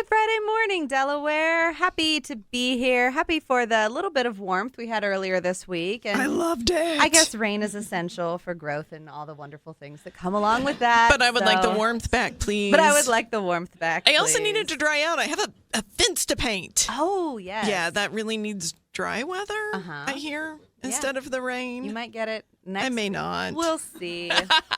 Good Friday morning, Delaware. Happy to be here. Happy for the little bit of warmth we had earlier this week. And I loved it. I guess rain is essential for growth and all the wonderful things that come along with that. But I would like the warmth back, please. But I would like the warmth back, I also please. needed to dry out. I have a fence to paint. Oh, yes. Yeah, that really needs dry weather, I hear, instead of the rain. You might get it next. I may not. We'll see.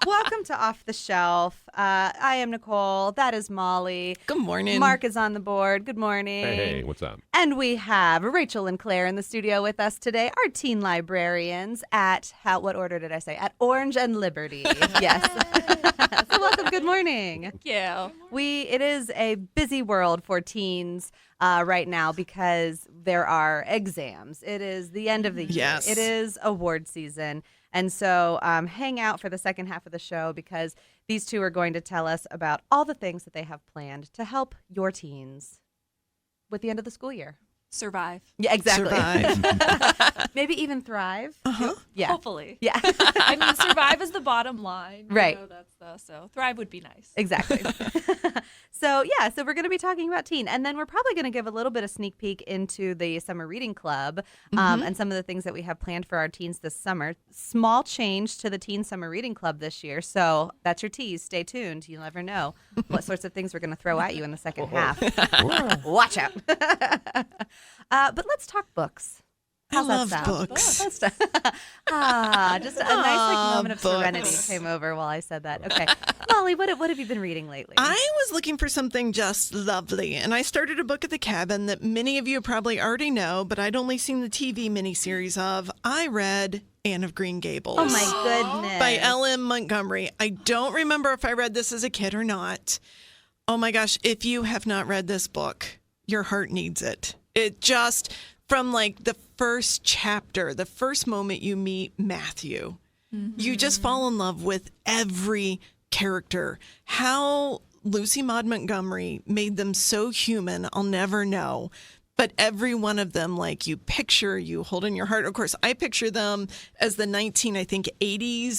Welcome to Off the Shelf. I am Nicole. That is Molly. Good morning. Mark is on the board. Good morning. Hey, what's up? And we have Rachel and Claire in the studio with us today, our teen librarians at, what order did I say? At Orange and Liberty. Yes. So welcome. Good morning. Thank you. It is a busy world for teens right now because there are exams. It is the end of the year. Yes. It is award season. And so hang out for the second half of the show because these two are going to tell us about all the things that they have planned to help your teens with the end of the school year. Survive. Yeah, exactly. Survive. Maybe even thrive. Uh-huh. Yeah. Hopefully. Yeah. I mean, survive is the bottom line. Right. You know, so thrive would be nice. Exactly. So we're going to be talking about teen. And then we're probably going to give a little bit of sneak peek into the summer reading club and some of the things that we have planned for our teens this summer. Small change to the teen summer reading club this year. So that's your tease. Stay tuned. You'll never know what sorts of things we're going to throw at you in the second half. Watch out. But let's talk books. How's I love that sound? books. Just a nice moment of books. serenity came over while I said that. Okay. Molly, what have you been reading lately? I was looking for something just lovely, and I started a book at the cabin that many of you probably already know, but I'd only seen the TV miniseries of. I read Anne of Green Gables. Oh, my goodness. By L.M. Montgomery. I don't remember if I read this as a kid or not. Oh, my gosh. If you have not read this book, your heart needs it. It just, from like the first chapter, the first moment you meet Matthew, you just fall in love with every character. How Lucy Maud Montgomery made them so human, I'll never know. But every one of them, like you hold in your heart. Of course, I picture them as the 80s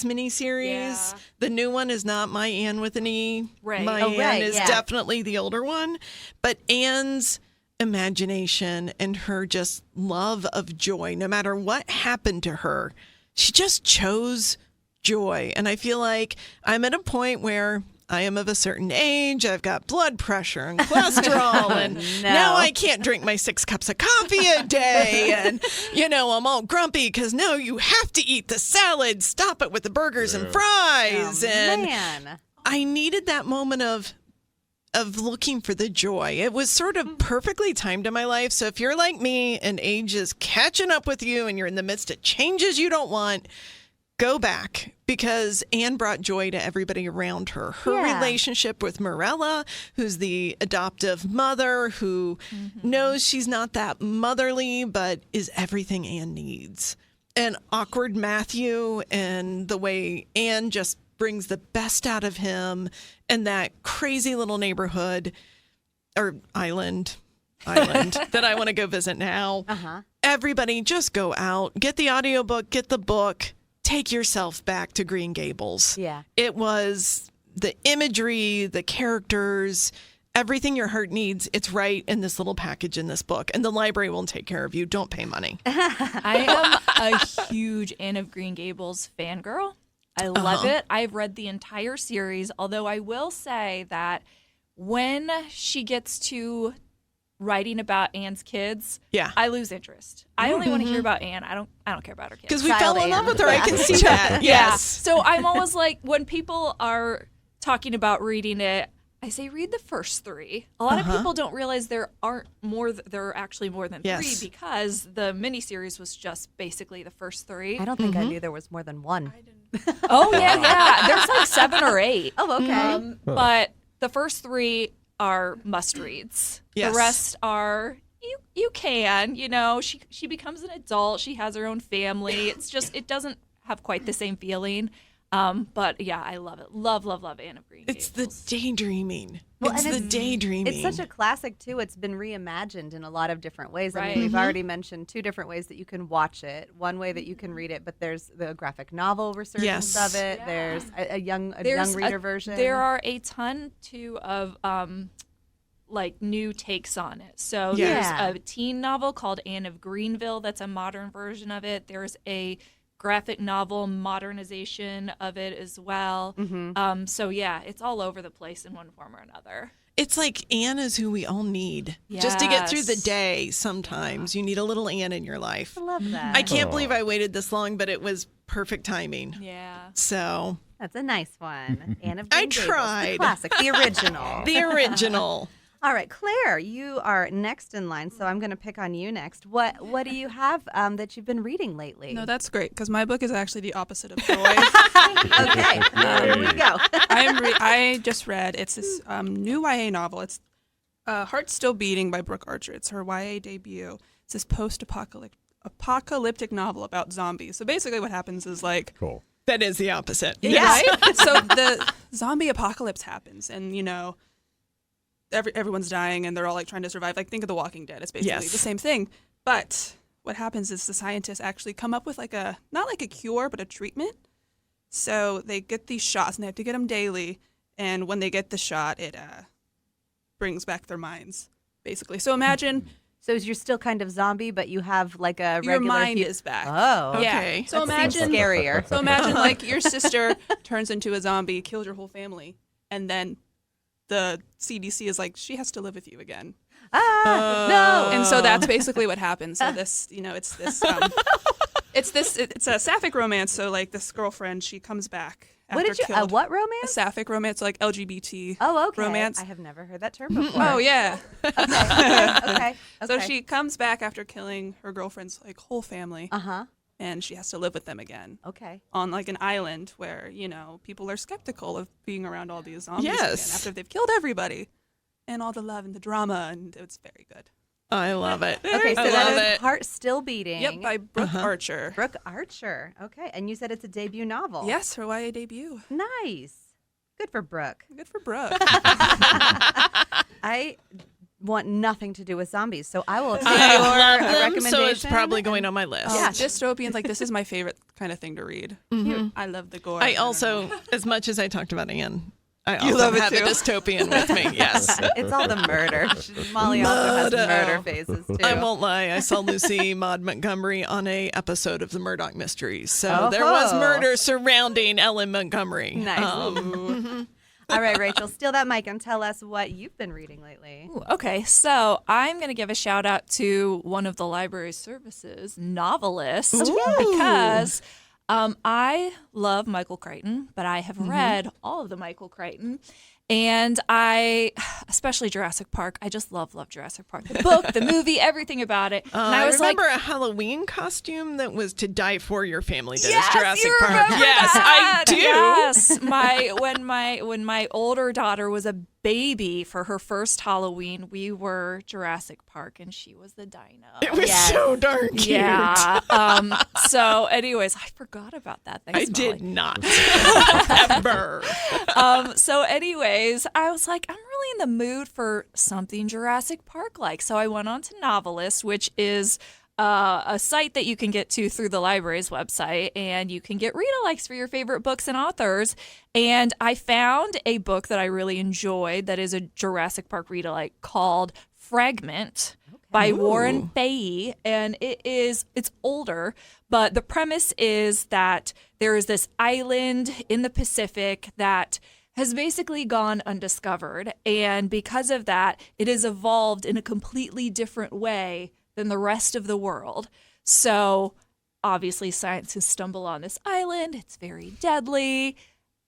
miniseries. Yeah. The new one is not My Anne with an E. Right. My Oh, Anne right, is yeah. definitely the older one. But Anne's imagination and her just love of joy, no matter what happened to her, she just chose joy. And I feel like I'm at a point where I am of a certain age. I've got blood pressure and cholesterol, and now I can't drink my 6 cups of coffee a day. And, I'm all grumpy because, no, you have to eat the salad. Stop it with the burgers and fries. Oh, and man. I needed that moment of looking for the joy. It was sort of perfectly timed in my life. So if you're like me and age is catching up with you and you're in the midst of changes you don't want, go back, because Anne brought joy to everybody around her. Her relationship with Morella, who's the adoptive mother, who knows she's not that motherly, but is everything Anne needs. And awkward Matthew, and the way Anne just brings the best out of him, and that crazy little neighborhood or island that I want to go visit now. Everybody just go out, get the audiobook, get the book. Take yourself back to Green Gables. Yeah. It was the imagery, the characters, everything your heart needs. It's right in this little package in this book. And the library will take care of you. Don't pay money. I am a huge Anne of Green Gables fangirl. I love it. I've read the entire series, although I will say that when she gets to writing about Anne's kids, I lose interest. I only want to hear about Anne. I don't care about her kids. Because we Child fell in love Anne. with her. I can see that. Yes. So I'm always like, when people are talking about reading it, I say read the first 3. A lot of people don't realize there are actually more than 3 because the miniseries was just basically the first 3. I don't think I knew there was more than one. Oh yeah. There's like 7 or 8. Oh, okay. But the first 3 are must reads. Yes. The rest are you can, she becomes an adult, she has her own family. It's just it doesn't have quite the same feeling. But yeah, I love it. Love Anne of Green Gables. It's the daydreaming. Well, it's and the daydreaming. It's such a classic, too. It's been reimagined in a lot of different ways. I Right. mean, we've already mentioned 2 different ways that you can watch it. One way that you can read it, but there's the graphic novel resurgence Yes. of it. Yeah. There's a young There's reader version. There are a ton too of like new takes on it. So Yeah. there's a teen novel called Anne of Greenville that's a modern version of it. There's a graphic novel modernization of it as well. So yeah, it's all over the place in one form or another. It's like Anne is who we all need. Just to get through the Yes. day sometimes. You need a little Anne in your life. I love that. I can't believe I waited this long, but it was perfect timing. Yeah. So, That's a nice one. Anne of I Green Gables, tried. the classic, the original. the original. All right, Claire, you are next in line, so I'm going to pick on you next. What do you have that you've been reading lately? No, that's great because my book is actually the opposite of joy. Okay, here we go. I just read it's this new YA novel. It's Heart Still Beating by Brooke Archer. It's her YA debut. It's this post-apocalyptic novel about zombies. So basically, what happens is like Cool. That is the opposite. right? So the zombie apocalypse happens, and everyone's dying, and they're all like trying to survive. Like think of The Walking Dead. It's basically the same thing. But what happens is the scientists actually come up with not like a cure, but a treatment. So they get these shots, and they have to get them daily. And when they get the shot, it brings back their minds, basically. So imagine So you're still kind of zombie, but you have like a regular... your mind is back. Oh, Okay. Yeah. So that seems imagine scarier. So imagine like your sister turns into a zombie, kills your whole family, and then the CDC is like, she has to live with you again. No. And so that's basically what happens. So this, it's a sapphic romance. So like this girlfriend, she comes back after What did you... killed. what A romance? sapphic romance, like LGBT Oh, okay. romance. I have never heard that term before. Oh yeah. Okay. So she comes back after killing her girlfriend's like whole family, Uh-huh. and she has to live with them again. Okay. On like an island where people are skeptical of being around all these zombies Yes. again after they've killed everybody, and all the love and the drama, and it's very good. I love it. Okay, so I that love is it. Heart Still Beating. Yep, by Brooke Archer. Brooke Archer. Okay, and you said it's a debut novel. Yes, her YA debut. Nice. Good for Brooke. Good for Brooke. I want nothing to do with zombies, so I will take I your love them, recommendation. so it's probably going on my list. Yeah. Dystopians, like this is my favorite kind of thing to read. I love the gore. I don't also, know. as much as I talked about Anne, I You also love it have a too. dystopian with me. Yes. It's all the murder. Molly also has murder phases too. I won't lie. I saw Lucy Maud Montgomery on a episode of the Murdoch Mysteries. So there was murder surrounding Ellen Montgomery. Nice. All right, Rachel, steal that mic and tell us what you've been reading lately. Ooh, okay, so I'm going to give a shout out to one of the library services novelists because I love Michael Crichton, but I have read all of the Michael Crichton. And especially Jurassic Park, I just love Jurassic Park. The book, the movie, everything about it. And I was remember a Halloween costume that was to die for your family did. Yes, as Jurassic you Park. remember Yes, that. I do. Yes, when my older daughter was a baby for her first Halloween, we were Jurassic Park, and she was the dino. It was so darn cute. Yeah. So, anyways, I forgot about that. Thanks, I did Molly. not. Ever. So, anyways, I was like, I'm really in the mood for something Jurassic Park-like. So I went on to Novelist, which is a site that you can get to through the library's website, and you can get read-alikes for your favorite books and authors. And I found a book that I really enjoyed that is a Jurassic Park read-alike called Fragment by Warren Fahy, and it's older, but the premise is that there is this island in the Pacific that has basically gone undiscovered, and because of that, it has evolved in a completely different way than the rest of the world. So obviously scientists stumble on this island, it's very deadly,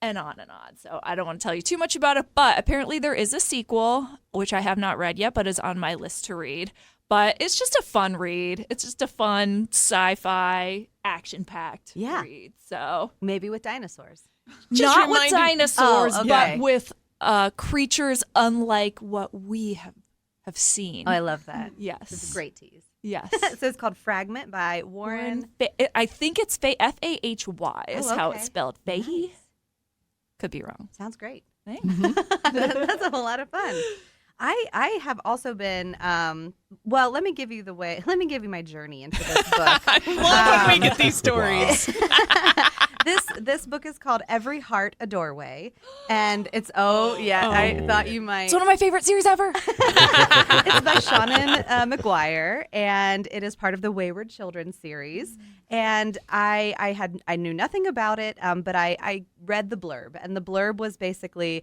and on and on. So I don't want to tell you too much about it, but apparently there is a sequel, which I have not read yet, but is on my list to read. But it's just a fun read. It's just a fun sci-fi, action-packed read. So Maybe with dinosaurs. not with dinosaurs, Oh, okay. but with creatures unlike what we have seen. Oh, I love that. Yes. This is a great tease. Yes. So it's called Fragment by Warren. I think it's Fahy is how okay. it's spelled. Fahy? Nice. Could be wrong. Sounds great. Thanks. That's a whole lot of fun. I have also been well, let me give you my journey into this book. I love when we get these stories. This book is called Every Heart a Doorway, and it's I thought you might. It's one of my favorite series ever. It's by Seanan McGuire, and it is part of the Wayward Children series. And I knew nothing about it, but I read the blurb, and the blurb was basically,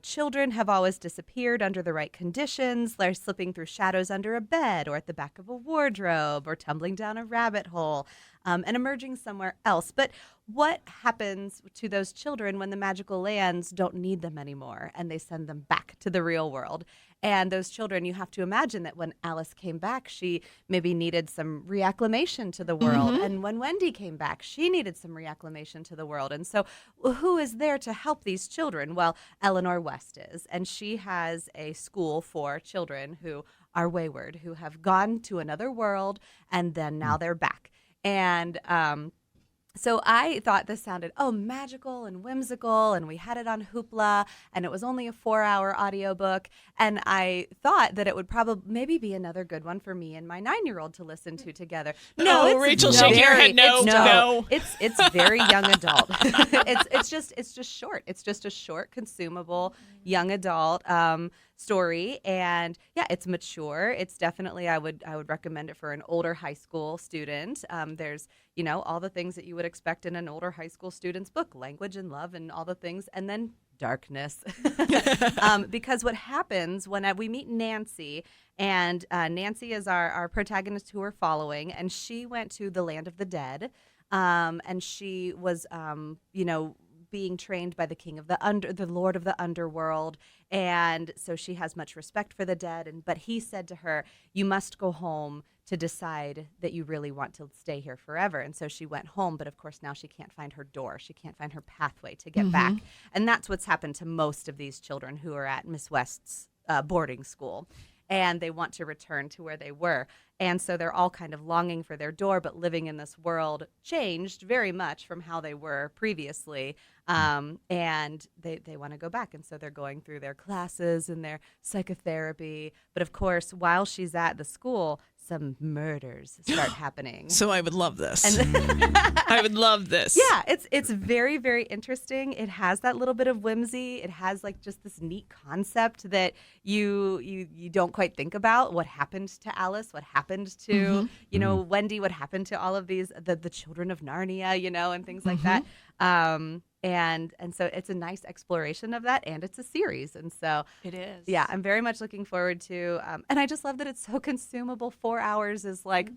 children have always disappeared under the right conditions. They're slipping through shadows under a bed, or at the back of a wardrobe, or tumbling down a rabbit hole, and emerging somewhere else. But what happens to those children when the magical lands don't need them anymore and they send them back to the real world? And those children, you have to imagine that when Alice came back, she maybe needed some reacclimation to the world. And when Wendy came back, she needed some reacclimation to the world. And so who is there to help these children? Well, Eleanor West is. And she has a school for children who are wayward, who have gone to another world, and then now they're back. And so I thought this sounded, magical and whimsical, and we had it on Hoopla, and it was only a 4-hour audiobook, and I thought that it would probably maybe be another good one for me and my 9-year-old to listen to together. No, Rachel, shaking her head, no. It's very young adult. it's just short. It's just a short, consumable young adult story, and it's mature. It's definitely I would recommend it for an older high school student. There's all the things that you would expect in an older high school student's book, language and love and all the things, and then darkness. Because what happens when we meet Nancy, and Nancy is our protagonist who we're following, and she went to the land of the dead, and she was being trained by the king of the lord of the underworld, and so she has much respect for the dead. But he said to her, "You must go home to decide that you really want to stay here forever." And so she went home, but of course now she can't find her door. She can't find her pathway to get back. And that's what's happened to most of these children who are at Miss West's boarding school. And they want to return to where they were. And so they're all kind of longing for their door, but living in this world changed very much from how they were previously. And they want to go back. And so they're going through their classes and their psychotherapy. But of course, while she's at the school, some murders start happening. So I would love this. I would love this. Yeah, it's very, very interesting. It has that little bit of whimsy. It has like just this neat concept that you don't quite think about. What happened to Alice? What happened to Wendy? What happened to all of these the children of Narnia? And things like that. And so it's a nice exploration of that, and it's a series, and so it is. Yeah, I'm very much looking forward to, and I just love that it's so consumable. 4 hours is like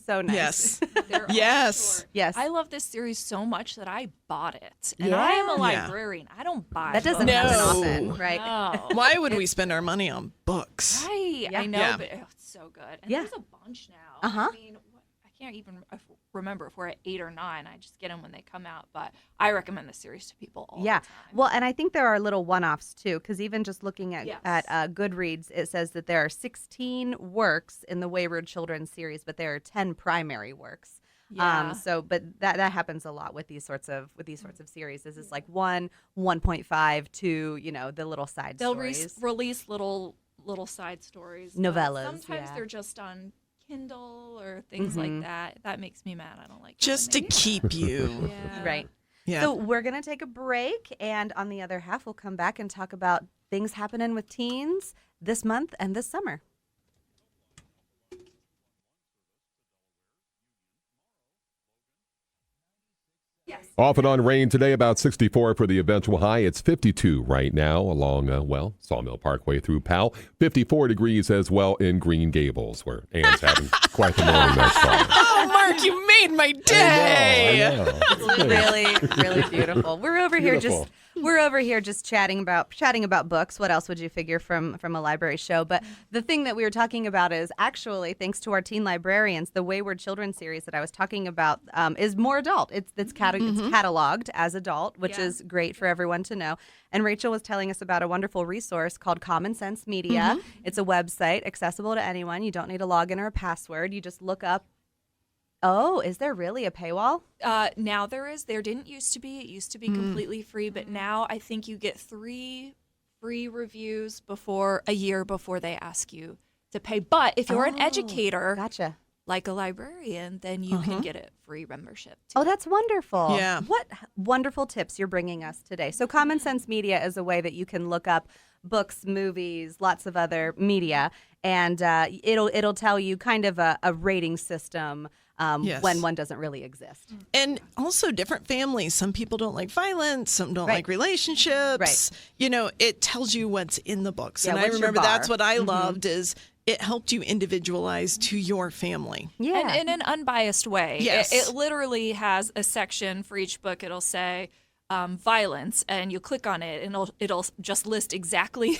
so nice. Yes, yes. I love this series so much that I bought it, and I am a librarian. I don't buy that. Doesn't happen often, right? No. Why would we spend our money on books? Right, I know, but it's so good. And there's a bunch now. I mean, I can't even remember if we're at 8 or 9. I just get them when they come out, but I recommend this series to people all the time. Well, and I think there are little one-offs too, because even just looking at Goodreads, it says that there are 16 works in the Wayward Children series, but there are 10 primary works. Yeah. But that happens a lot with these sorts of series. This is like 1.5 to the little side stories. They'll release little side stories, novellas. Sometimes they're just on Kindle or things like that. That makes me mad. I don't like just to keep you right. Yeah. So we're gonna take a break, and on the other half, we'll come back and talk about things happening with teens this month and this summer. Off and on rain today, about 64 for the eventual high. It's 52 right now along, Sawmill Parkway through Powell. 54 degrees as well in Green Gables, where Anne's having quite the morning thus far. Oh, Mark, you made my day. I know. It's really, really beautiful. We're over here just chatting about books. What else would you figure from a library show? But the thing that we were talking about is actually, thanks to our teen librarians, the Wayward Children series that I was talking about is more adult. It's cataloged as adult, which is great for everyone to know. And Rachel was telling us about a wonderful resource called Common Sense Media. It's a website accessible to anyone. You don't need a login or a password. You just look up. Oh, is there really a paywall? Now there is. There didn't used to be. It used to be completely free, but now I think you get 3 free reviews a year before they ask you to pay. But if you're an educator, Gotcha. like a librarian, then you can get a free membership too. Oh, that's wonderful. Yeah. What wonderful tips you're bringing us today. So Common Sense Media is a way that you can look up books, movies, lots of other media, and it'll tell you kind of a rating system Yes. when one doesn't really exist. And also different families. Some people don't like violence. Some don't Right. like relationships. Right. You know, it tells you what's in the books. Yeah, and I what's your remember that's bar? what I loved is it helped you individualize to your family. Yeah. And in an unbiased way. Yes. It literally has a section for each book. It'll say violence, and you click on it, and it'll just list exactly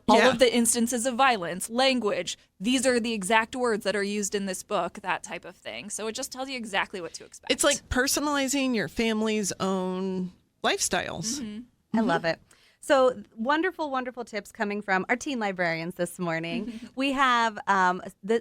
all Yeah. of the instances of violence, language. These are the exact words that are used in this book, that type of thing. So it just tells you exactly what to expect. It's like personalizing your family's own lifestyles. I love it. So wonderful, wonderful tips coming from our teen librarians this morning. We have,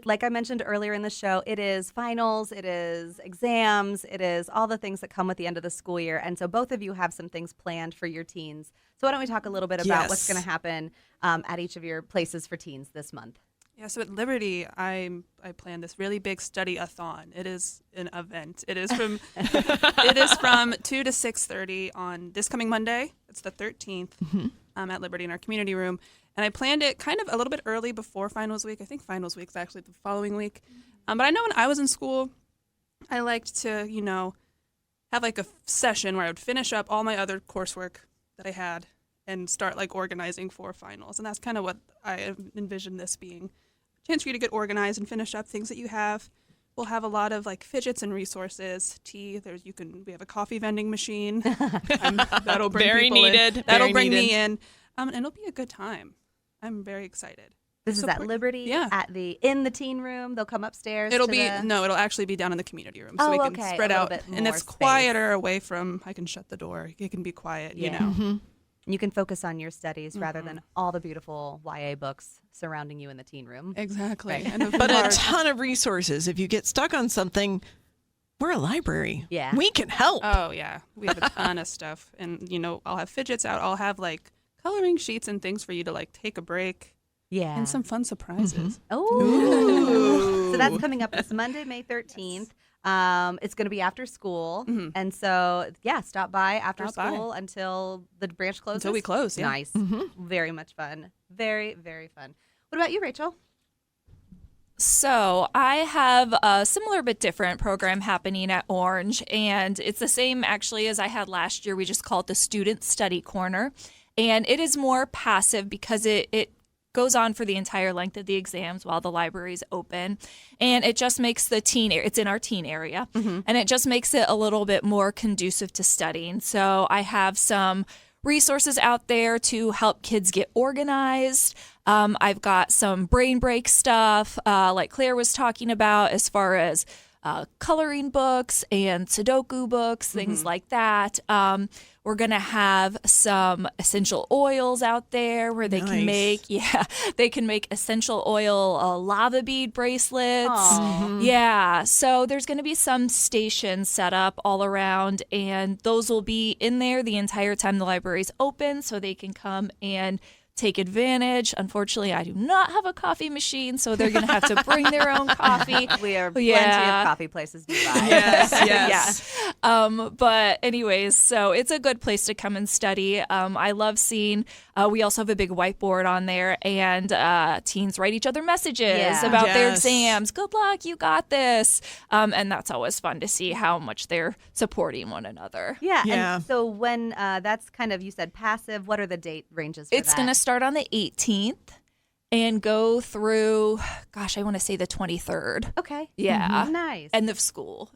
like I mentioned earlier in the show, it is finals, it is exams, it is all the things that come with the end of the school year. And so both of you have some things planned for your teens. So why don't we talk a little bit about what's Yes. going to happen at each of your places for teens this month? Yeah, so at Liberty, I planned this really big study-a-thon. It is an event. It is from 2 to 6:30 on this coming Monday. It's the 13th at Liberty in our community room. And I planned it kind of a little bit early before finals week. I think finals week is actually the following week. But I know when I was in school, I liked to, have like a session where I would finish up all my other coursework that I had and start like organizing for finals. And that's kind of what I envisioned this being. Chance for you to get organized and finish up things that you have. We'll have a lot of like fidgets and resources. Tea. We have a coffee vending machine. That'll bring Very people needed, in. That'll very bring needed. me in. And it'll be a good time. I'm very excited. This is at Support- Liberty, Yeah. in the teen room. They'll come upstairs. It'll to be the- it'll actually be down in the community room, so Oh, we can okay, spread a little out, bit and more it's space. quieter away from. I can shut the door. It can be quiet. Yeah. You know. You can focus on your studies rather than all the beautiful YA books surrounding you in the teen room. Exactly. Right. And But a ton of resources. If you get stuck on something, we're a library. Yeah. We can help. Oh yeah, we have a ton of stuff, and I'll have fidgets out. I'll have like coloring sheets and things for you to like take a break, Yeah. and some fun surprises. Oh. So that's coming up this Monday, May 13th. It's going to be after school. And so, stop by after Stop by. school until the branch closes. Until we close, yeah. Nice. Very much fun. Very, very fun. What about you, Rachel? So I have a similar but different program happening at Orange, and it's the same actually as I had last year. We just call it the Student Study Corner, and it is more passive because it goes on for the entire length of the exams while the library is open, and it just makes it's in our teen area, and it just makes it a little bit more conducive to studying. So I have some resources out there to help kids get organized. I've got some brain break stuff, like Claire was talking about, as far as coloring books and Sudoku books, things like that. We're going to have some essential oils out there where they can make essential oil lava bead bracelets. Yeah. So there's going to be some stations set up all around, and those will be in there the entire time the library's open, so they can come and take advantage. Unfortunately, I do not have a coffee machine, so they're going to have to bring their own coffee. We are plenty of coffee places nearby. Yes. But anyways, so it's a good place to come and study. I love seeing, we also have a big whiteboard on there, and teens write each other messages about their Yes. exams. Good luck, you got this. And that's always fun to see how much they're supporting one another. Yeah. Yeah. And so when that's kind of, you said passive, what are the date ranges for It's that? going to start on the 18th and go through, I want to say the 23rd. Okay. Yeah. Nice. End of school.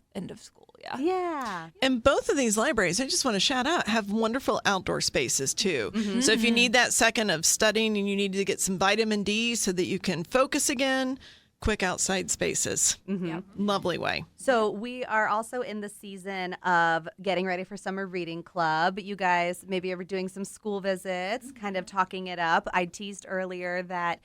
Yeah. Yeah. And both of these libraries, I just want to shout out, have wonderful outdoor spaces too. So if you need that second of studying and you need to get some vitamin D so that you can focus again, quick outside spaces. Lovely way. So we are also in the season of getting ready for summer reading club. You guys maybe are doing some school visits, kind of talking it up. I teased earlier that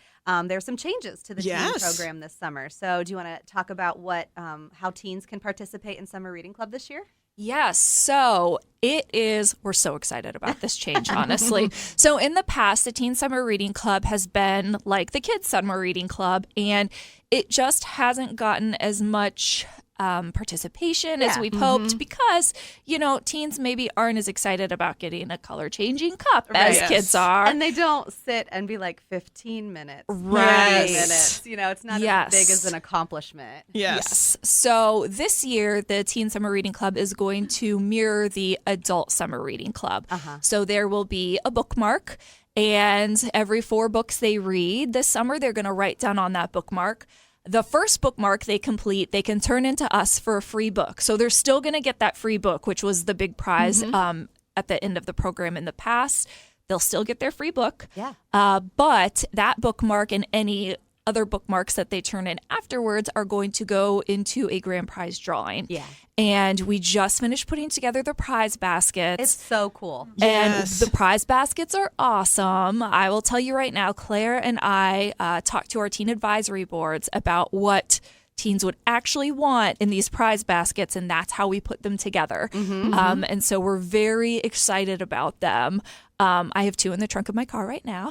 there's some changes to the teen program this summer. So do you want to talk about how teens can participate in summer reading club this year? Yes, so we're so excited about this change, honestly. So in the past, the Teen Summer Reading Club has been like the Kids Summer Reading Club, and it just hasn't gotten as much participation as we've hoped because, teens maybe aren't as excited about getting a color changing cup as kids are. And they don't sit and be like 15 minutes, Right. 30 minutes. It's not as big as an accomplishment. Yes. So this year, the Teen Summer Reading Club is going to mirror the Adult Summer Reading Club. So there will be a bookmark, and every 4 books they read this summer, they're going to write down on that bookmark. The first bookmark they complete, they can turn into us for a free book. So they're still going to get that free book, which was the big prize at the end of the program in the past. They'll still get their free book. Yeah. But that bookmark and any other bookmarks that they turn in afterwards are going to go into a grand prize drawing. Yeah. And we just finished putting together the prize baskets. It's so cool. And the prize baskets are awesome. I will tell you right now, Claire and I talked to our teen advisory boards about what teens would actually want in these prize baskets, and that's how we put them together. And so we're very excited about them. I have 2 in the trunk of my car right now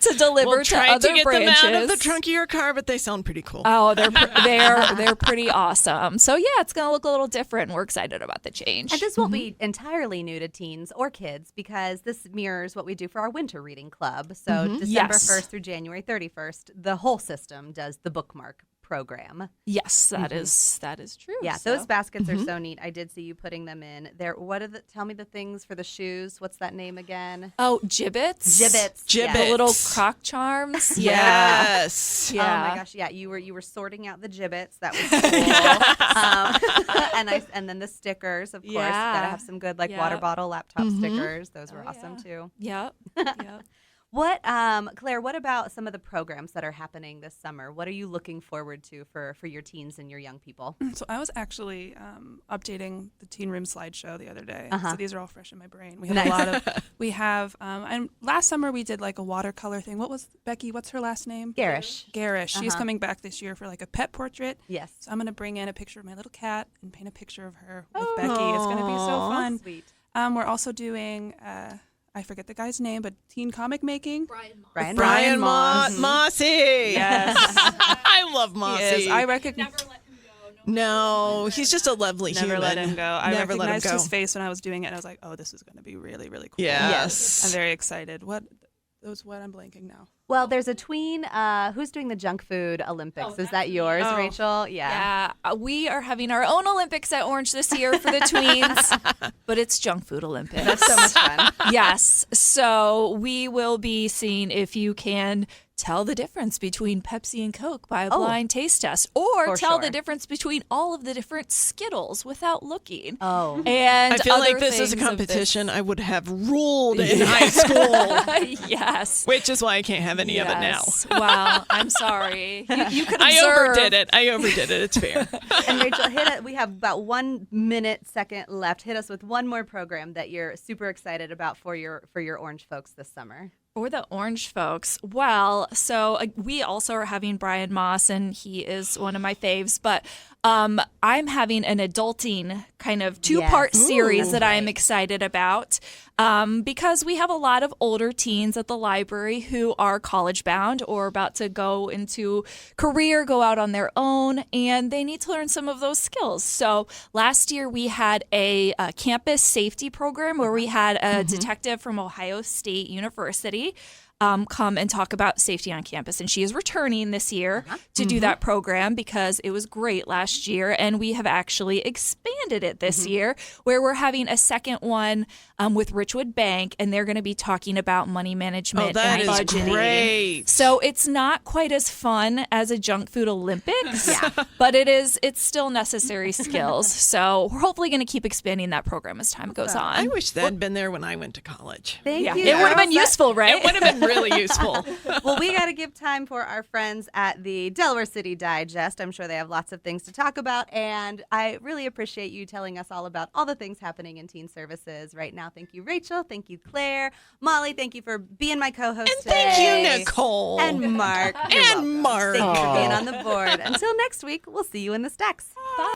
to deliver We'll try to other to get branches. them out of the trunk of your car, but they sound pretty cool. Oh, they're pretty awesome. So yeah, it's going to look a little different, and we're excited about the change. And this won't be entirely new to teens or kids because this mirrors what we do for our winter reading club. So December 1st through January 31st, the whole system does the bookmark program. Yes, that is true. Yeah, those baskets are so neat. I did see you putting them in there. Tell me the things for the shoes. What's that name again? Oh, gibbets. Yeah. The little croc charms. Yes. Oh my gosh, yeah. You were sorting out the gibbets. That was cool. And then the stickers, of course. Gotta have some good water bottle, laptop stickers. Those were awesome too. Yep. What, Claire, what about some of the programs that are happening this summer? What are you looking forward to for your teens and your young people? So I was actually updating the Teen Room slideshow the other day. So these are all fresh in my brain. We have a lot of, and last summer we did like a watercolor thing. What's her last name? Garish. She's coming back this year for like a pet portrait. Yes. So I'm going to bring in a picture of my little cat and paint a picture of her with Becky. It's going to be so fun. Sweet. We're also doing, I forget the guy's name, but teen comic making. Brian Mossy. Yes. I love Mossy. I recognize. Never let him go. No, he's just a lovely human. Never let him go. I Never let him recognized go. his face when I was doing it, and I was like, "Oh, this is going to be really, really cool." Yes. I'm very excited. What I'm blanking now. Well, there's a tween. Who's doing the junk food Olympics? Is that yours, Rachel? Yeah. We are having our own Olympics at Orange this year for the tweens, but it's junk food Olympics. That's so much fun. Yes. So we will be seeing if you can tell the difference between Pepsi and Coke by a blind taste test, or For tell sure. the difference between all of the different Skittles without looking. Oh. And I feel like other this is a things of competition I would have ruled in high school, Yes. which is why I can't have any of it now. Wow. I'm sorry. You could I observe. overdid it. It's fair. And Rachel, hit it. We have about 1 second left. Hit us with one more program that you're super excited about for your Orange folks this summer. For the Orange folks, well, so we also are having Brian Moss, and he is one of my faves, but I'm having an adulting kind of 2-part series that I'm excited about because we have a lot of older teens at the library who are college bound or about to go into career, go out on their own, and they need to learn some of those skills. So last year we had a campus safety program where we had a detective from Ohio State University come and talk about safety on campus. And she is returning this year to do that program because it was great last year. And we have actually expanded it this year where we're having a second one with Richwood Bank. And they're going to be talking about money management that and is budgeting. great. So it's not quite as fun as a junk food Olympics, but it's still necessary skills. So we're hopefully going to keep expanding that program as time goes on. I wish that had been there when I went to college. Thank you. It would have been girls. useful, right? It would have been really useful. Well, we got to give time for our friends at the Delaware City Digest. I'm sure they have lots of things to talk about, and I really appreciate you telling us all about all the things happening in teen services right now. Thank you, Rachel. Thank you, Claire. Molly, thank you for being my co-host And today. thank you, Nicole. And Mark. You're And welcome. Mark. Thank you for being on the board. Until next week, we'll see you in the stacks. Bye.